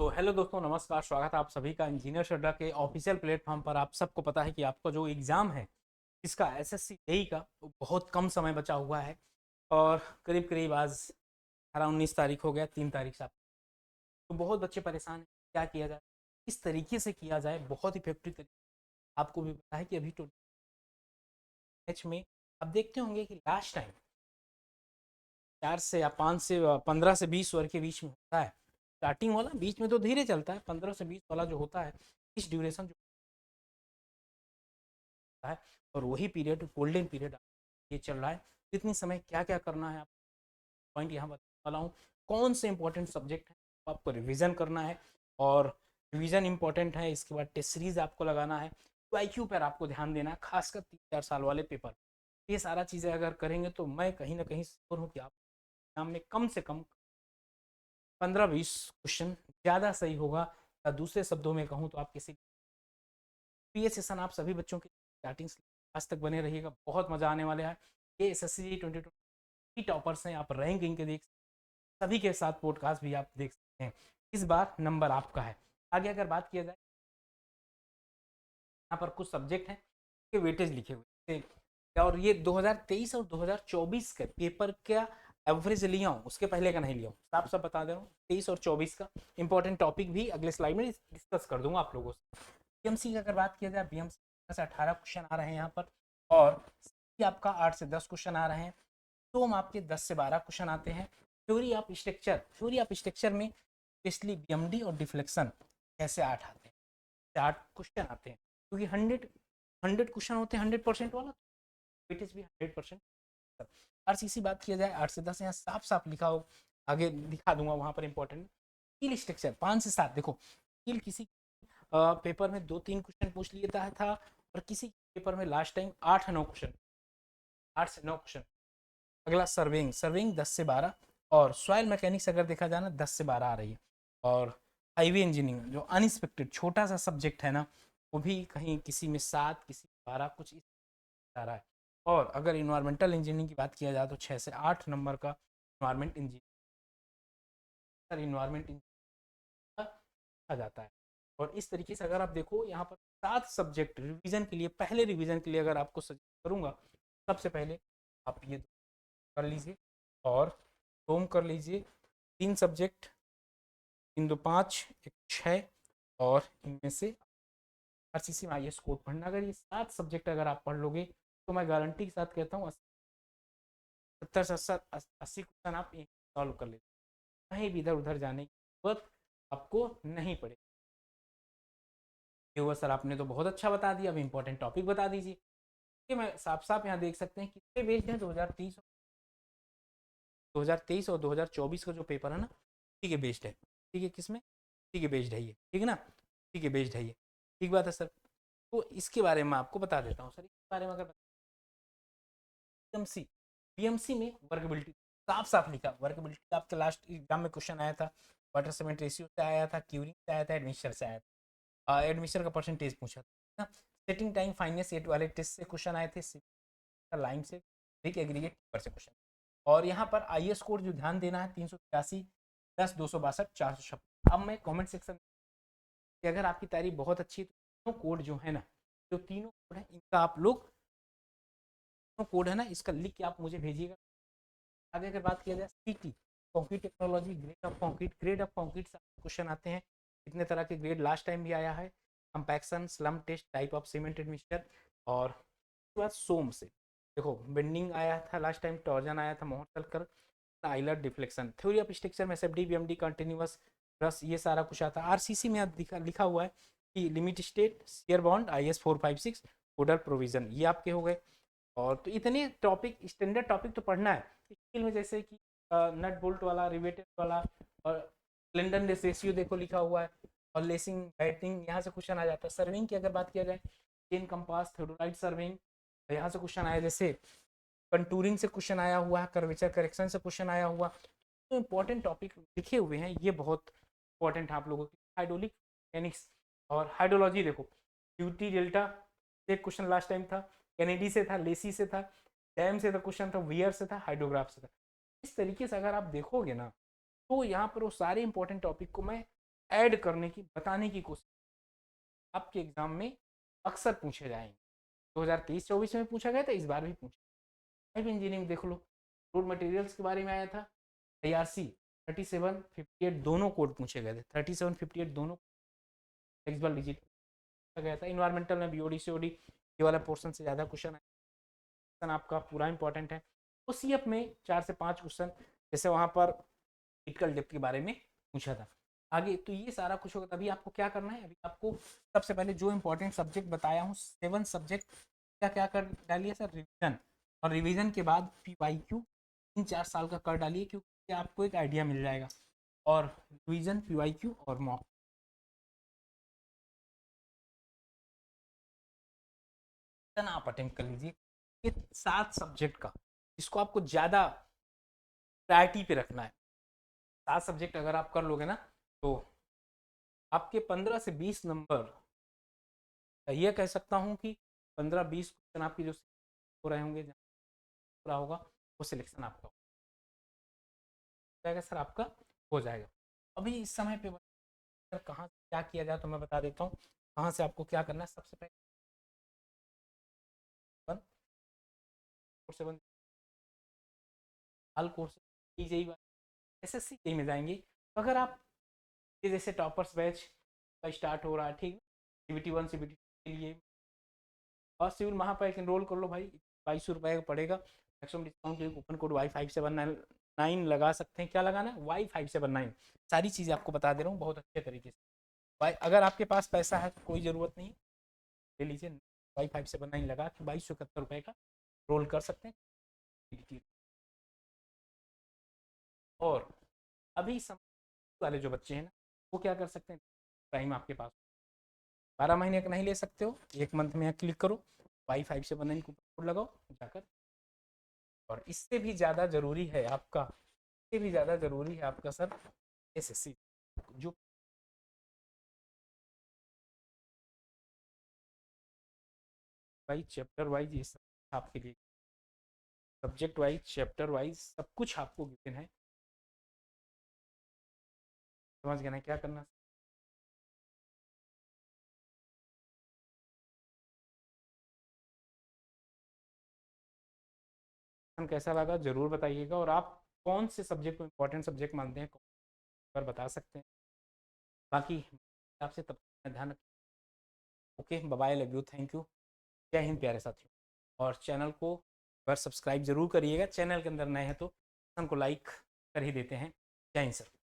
तो हेलो दोस्तों, नमस्कार। स्वागत है आप सभी का इंजीनियर शेड्रा के ऑफिशियल प्लेटफॉर्म पर। आप सबको पता है कि आपका जो एग्ज़ाम है इसका एसएससी जेईई का, वो बहुत कम समय बचा हुआ है और करीब करीब आज 18-19 तारीख हो गया, 3 तारीख से। आप तो बहुत बच्चे परेशान हैं, क्या किया जाए, किस तरीके से किया जाए बहुत इफेक्टिव तरीके। आपको भी पता है कि अभी तो मैच में आप देखते होंगे कि लास्ट टाइम 4 से या 5 से 15 से 20 ओवर के बीच में होता है। स्टार्टिंग वाला बीच में तो धीरे चलता है, 15 से 20 वाला जो होता है इस ड्यूरेशन जो होता है, और वही पीरियड गोल्डन पीरियड ये चल रहा है। कितनी समय क्या क्या करना है, आप पॉइंट यहाँ बताने वाला हूँ। कौन से इंपॉर्टेंट सब्जेक्ट हैं आपको रिवीजन करना है, और रिवीजन इंपॉर्टेंट है, इसके बाद टेस्ट सीरीज आपको लगाना है, तो आईक्यू पर आपको ध्यान देना है, खासकर 3-4 साल वाले पेपर। ये सारा चीज़ें अगर करेंगे तो मैं कहीं ना कहीं श्योर हूँ कि आप एग्जाम में कम से कम 15-20 क्वेश्चन ज़्यादा सही होगा। या दूसरे शब्दों में कहूँ तो आप किसी ये सेशन आप सभी बच्चों के स्टार्टिंग से आज तक बने रहिएगा, बहुत मज़ा आने वाला है। ये एसएससी 2020 टॉपर्स हैं, आप रैंक इनके देख, सभी के साथ पॉडकास्ट भी आप देख सकते हैं। इस बार नंबर आपका है। आगे अगर बात किया जाए, यहाँ पर कुछ सब्जेक्ट हैं के वेटेज लिखे हुए हैं, और ये 2023 और 2024 के पेपर का एवरेज लिया हूँ, उसके पहले का नहीं लिया हूँ। साफ साफ बता दे रहा हूँ, 23 और 24 का इंपॉर्टेंट टॉपिक भी अगले स्लाइड में डिस्कस कर दूंगा आप लोगों से। बीएमसी की अगर बात किया जाए, बीएमसी से 18 क्वेश्चन आ रहे हैं यहाँ पर, और आपका 8 से 10 क्वेश्चन आ रहे हैं। तो हम आपके 10 से 12 क्वेश्चन आते हैं। थ्योरी ऑफ स्ट्रक्चर में स्पेशली बीएमडी और डिफ्लेक्शन ऐसे 8 आते हैं, 8 क्वेश्चन आते हैं, क्योंकि 100 क्वेश्चन होते हैं, 100% वाला वेटेज भी 100%। आरसीसी बात किया जाए, 8 से 10 यहाँ साफ साफ लिखा हो, आगे दिखा दूंगा वहां पर इंपॉर्टेंट स्किल स्ट्रक्चर 5 से 7। देखो स्किल किसी पेपर में 2-3 क्वेश्चन पूछ लिया था, और किसी पेपर में लास्ट टाइम 8-9 क्वेश्चन, 8 से 9 क्वेश्चन। अगला सर्विंग, 10 से 12, और सॉइल मैकेनिक्स अगर देखा जाए ना 10 से 12 आ रही है। और हाईवे इंजीनियरिंग जो अनएक्सपेक्टेड छोटा सा सब्जेक्ट है ना, वो भी कहीं किसी में 7, किसी में 12 कुछ इस आ रहा है। और अगर इन्वायरमेंटल इंजीनियरिंग की बात किया जाए तो 6 से 8 नंबर का इन्वायरमेंट आ जाता है। और इस तरीके से अगर आप देखो यहाँ पर 7 सब्जेक्ट रिवीजन के लिए, पहले रिवीजन के लिए अगर आपको सजेस्ट करूँगा, सबसे पहले आप ये कर लीजिए और होम कर लीजिए। 3 सब्जेक्ट, 3 2 5, 1 6, और इनमें से आरसीसी में आईएएस कोड पढ़ना। अगर ये 7 सब्जेक्ट अगर आप पढ़ लोगे तो मैं गारंटी के साथ कहता हूँ 70 से 80 क्वेश्चन आप सॉल्व कर लेते, कहीं भी इधर उधर जाने की जरूरत आपको नहीं पड़ेगी। ये हुआ सर, आपने तो बहुत अच्छा बता दिया, अब इंपॉर्टेंट टॉपिक बता दीजिए। कि मैं साफ साफ यहाँ देख सकते हैं कितने बेस्ड हैं, 2023 और 2024 का जो पेपर है ना, ठीक है बेस्ड है। ठीक है, किसमें? ठीक है बेस्ड है ये, ठीक है ना, ठीक है बेस्ड है ये, ठीक बात है सर। तो इसके बारे में आपको बता देता हूँ सर, इसके बारे में अगर बीएमसी, बीएमसी में वर्कबिलिटी साफ साफ लिखा। वर्कबिलिटी आपके लास्ट एग्जाम में क्वेश्चन आया था, वाटर सीमेंट रेशियो से आया था, क्यूरिंग से आया था, एडमिशन से आया था। एडमिशन का परसेंटेज पूछा था ना। सेटिंग टाइम फाइनेंस एट वाले टेस्ट से क्वेश्चन आए थे, लाइन से एक एग्रीगेट पर से क्वेश्चन। और यहाँ पर आईएस कोड जो ध्यान देना है, 383, 10, 262, 456। अब मैं कमेंट सेक्शन कि अगर आपकी तारीफ बहुत अच्छी है तो तीनों कोड जो है ना, जो तीनों कोड है इनका आप लोग, कोड है ना इसका लिख के आप मुझे भेजिएगा। आगे अगर बात किया जाए सीटी concrete technology, grade of concrete से क्वेश्चन आते हैं। कितने तरह के ग्रेड लास्ट टाइम भी आया है, compaction, slump test, type of cemented mixture. और उसके बाद सोम से देखो बेंडिंग आया था लास्ट टाइम, टॉर्जन आया था, मोहर कर, Euler deflection. Theory of structure में एसएफडी, बीएमडी, कंटिन्यूअस रस, ये सारा कुछ आता है। आरसीसी में लिखा हुआ है कि limit state, shear bond, IS 456, codal provision, ये आपके हो गए। और तो इतने टॉपिक, स्टैंडर्ड टॉपिक तो पढ़ना है। स्किल में जैसे कि नट बोल्ट वाला, रिवेटेड वाला, और सिलेंडर रेशियो देखो लिखा हुआ है, और लेसिंग, बैटिंग, यहाँ से क्वेश्चन आ जाता है। सर्विंग की अगर बात किया जाए, चेन कंपास, थ्योडोलाइट सर्विंग, यहाँ से क्वेश्चन आया। जैसे कंटूरिंग से क्वेश्चन आया हुआ है, कर्वेचर करेक्शन से क्वेश्चन आया हुआ। तो इंपॉर्टेंट टॉपिक लिखे हुए हैं, ये बहुत इंपॉर्टेंट है आप लोगों की। हाइड्रोलिक मैकेनिक्स और हाइड्रोलॉजी देखो, ड्यूटी डेल्टा से क्वेश्चन लास्ट टाइम था, कैनेडी से था, लेसी से था, डैम से था क्वेश्चन था, वियर से था, हाइड्रोग्राफ से था। इस तरीके से अगर आप देखोगे ना, तो यहाँ पर वो सारे इंपॉर्टेंट टॉपिक को मैं ऐड करने की, बताने की कोशिश आपके एग्जाम में अक्सर पूछे जाएंगे। 2023-24 में पूछा गया था, इस बार भी पूछा। पाइप इंजीनियरिंग देख लो, रोड मटेरियल्स के बारे में आया था। IRC 3758 दोनों कोड पूछे गए थे, 3758 दोनों फ्लेक्सिबल डिजिट पूछा गया था। इन्वायरमेंटल में BOD COD ये वाला पोर्शन से ज़्यादा क्वेश्चन आया, आपका पूरा इंपॉर्टेंट है। OCF में 4 से 5 क्वेश्चन, जैसे वहाँ पर क्रिटिकल डेप्थ के बारे में पूछा था। आगे तो ये सारा कुछ होगा। तभी आपको क्या करना है, अभी आपको सबसे पहले जो इंपॉर्टेंट सब्जेक्ट बताया हूँ 7 सब्जेक्ट क्या क्या कर डालिए सर, रिवीजन। और रिवीजन के बाद PYQ 3-4 साल का कर डालिए, क्योंकि आपको एक आइडिया मिल जाएगा। और रिवीजन, PYQ और मॉक आप अटेम्प्ट कर लीजिए। ये 7 सब्जेक्ट का, इसको आपको ज़्यादा प्रायोरिटी पे रखना है। 7 सब्जेक्ट अगर आप कर लोगे ना, तो आपके 15 से 20 नंबर, यह कह सकता हूँ कि 15-20 क्वेश्चन आपके जो हो रहे होंगे, पूरा होगा, वो सिलेक्शन आपका हो जाएगा सर, आपका हो जाएगा। अभी इस समय पे कहाँ से क्या किया जाए तो मैं बता देता हूँ कहाँ से आपको क्या करना है। सबसे पहले कोर्स हाल कोर्स SSC में जाएंगे। तो अगर आप ये जैसे टॉपर्स बैच का स्टार्ट हो रहा है, ठीक, CBT 1 CBT 2 के लिए, और सिविल महापैक इनरोल कर लो भाई, 2200 रुपये का पड़ेगा। मैक्सिमम डिस्काउंट के लिए कूपन कोड Y5799 लगा सकते हैं। क्या लगाना है, Y5799। सारी चीज़ें आपको बता दे रहा हूँ बहुत अच्छे तरीके से। भाई अगर आपके पास पैसा है तो कोई ज़रूरत नहीं, ले लीजिए, Y579 लगा के 2271 रुपये का रोल कर सकते हैं। और अभी वाले जो बच्चे हैं ना, वो क्या कर सकते हैं, टाइम आपके पास 12 महीने का नहीं ले सकते हो, 1 मंथ में क्लिक करो, Y579 कूपन लगाओ जाकर। और इससे भी ज़्यादा ज़रूरी है आपका, इससे भी ज़्यादा ज़रूरी है आपका सर SSC, जो भाई चैप्टर वाइज ये सब आपके लिए, सब्जेक्ट वाइज, चैप्टर वाइज सब कुछ आपको गिवन है। समझ गए ना क्या करना। कैसा लगा ज़रूर बताइएगा, और आप कौन से सब्जेक्ट को इम्पोर्टेंट सब्जेक्ट मानते हैं पर बता सकते हैं। बाकी आपसे तब ध्यान रखिए। Okay, bye, love you, thank you, जय हिंद प्यारे साथियों। और चैनल को अगर सब्सक्राइब जरूर करिएगा, चैनल के अंदर नए हैं तो को लाइक कर ही देते हैं। जय हिंद सर।